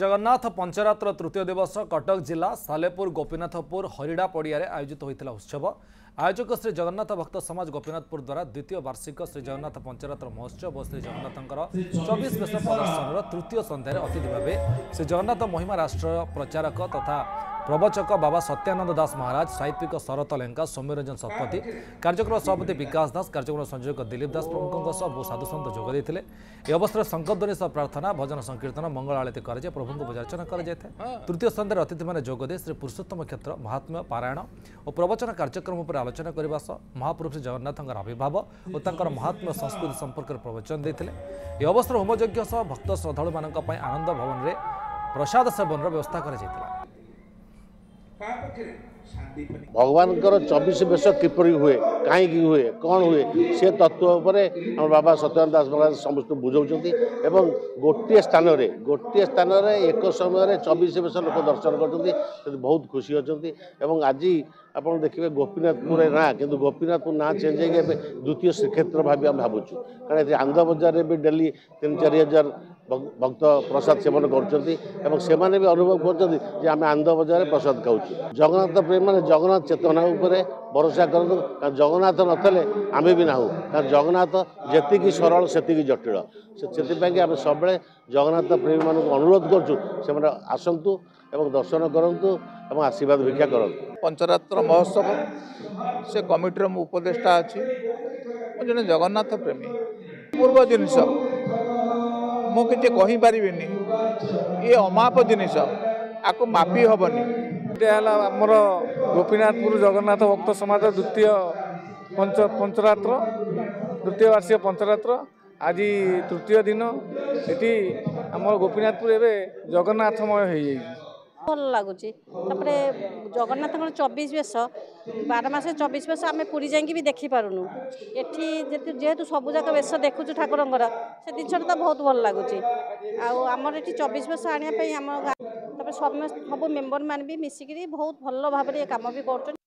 जगन्नाथ पंचरात्र तृतीय दिवस कटक जिला सालेपुर गोपीनाथपुर हरिड़ा पड़िया आयोजित होता उत्सव। आयोजक श्री जगन्नाथ भक्त समाज गोपीनाथपुर द्वारा द्वितीय वार्षिक श्री जगन्नाथ पंचरात्र महोत्सव और श्री जगन्नाथ 24 बेश प्रदर्शन तृतीय संध्यार अतिथि भाव श्री जगन्नाथ महिमा राष्ट्र प्रचारक तथा प्रवचक बाबा सत्यानंद दास महाराज साहित्यिक शरत लेंका सौम्यरंजन शतपथी कार्यक्रम सभापति विकास दास कार्यक्रम संयोजक दिलीप दास प्रमुखों बहु साधुसंत जोगदे अवसर शंकरध्वनि सह प्रार्थना भजन संकीर्तन मंगल आलती कर प्रभु को पूजार्चना कर तृतीय संध्यार अतिथि मैंने जोगदे श्री पुरुषोत्तम क्षेत्र महात्म्य पारायण और प्रवचन कार्यक्रम पर आलोचना करने महापुरुष श्री जगन्नाथ आविर्भाव और महात्म्य संस्कृति संपर्क में प्रवचन देते अवसर होमयज्ञ सह भक्त श्रद्धालु मान आनंद भवन में प्रसाद सेवन व्यवस्था कर भगवान 24 बेश किपरि हुए कहीं हुए कौन हुए से तत्व उपर बाबा सत्यानंद दास महाराज समस्त बुझाऊँच एवं गोटे स्थान एक समय 24 बेश लोक दर्शन कर बहुत खुशी अच्छा आज आप देखिए गोपीनाथपुर ना कि गोपीनाथपुर ना चेंज हो द्वितीय श्रीक्षेत्र भाव आम भावुँ कारण आनंद बजार में भी डेली 3-4 हजार भक्त प्रसाद सेवन कर भी अनुभव कर आनंद बजार प्रसाद खाऊ जगन्नाथ प्रेम मैंने जगन्नाथ चेतना उपर भरोसा कर जगन्नाथ नथले आम भी ना कारण जगन्नाथ जी सरल से जटिल से आम सब जगन्नाथ प्रेमी मानक अनुरोध करूँ आसतु एवं दर्शन करूँ और आशीर्वाद भिक्षा करूँ। पंचरात्र महोत्सव से कमिटर मु उपदेष्टा अच्छी जन जगन्नाथ प्रेमी पूर्व जिनिस मुझे कहीपर ये अमाप जिनिस आपको मापी हेनी आमर गोपीनाथपुर जगन्नाथ भक्त समाज द्वितीय पंचरात्र द्वितीय वार्षिक पंचरात्र आज तृतीय दिन ये आम गोपीनाथपुर एवं जगन्नाथमय हो भल लगुच जगन्नाथ 24 बेश 12 मास 24 बेश आम पूरी जाकि भी देखिपारूँ एटी जेहेतु सबूक बेश देखु ठाकुर से जिन तो बहुत भल लगुच आमर ये 24 बेश आने आम सब मेम्बर मान भी मिसिकी बहुत भल भाव काम भी कर।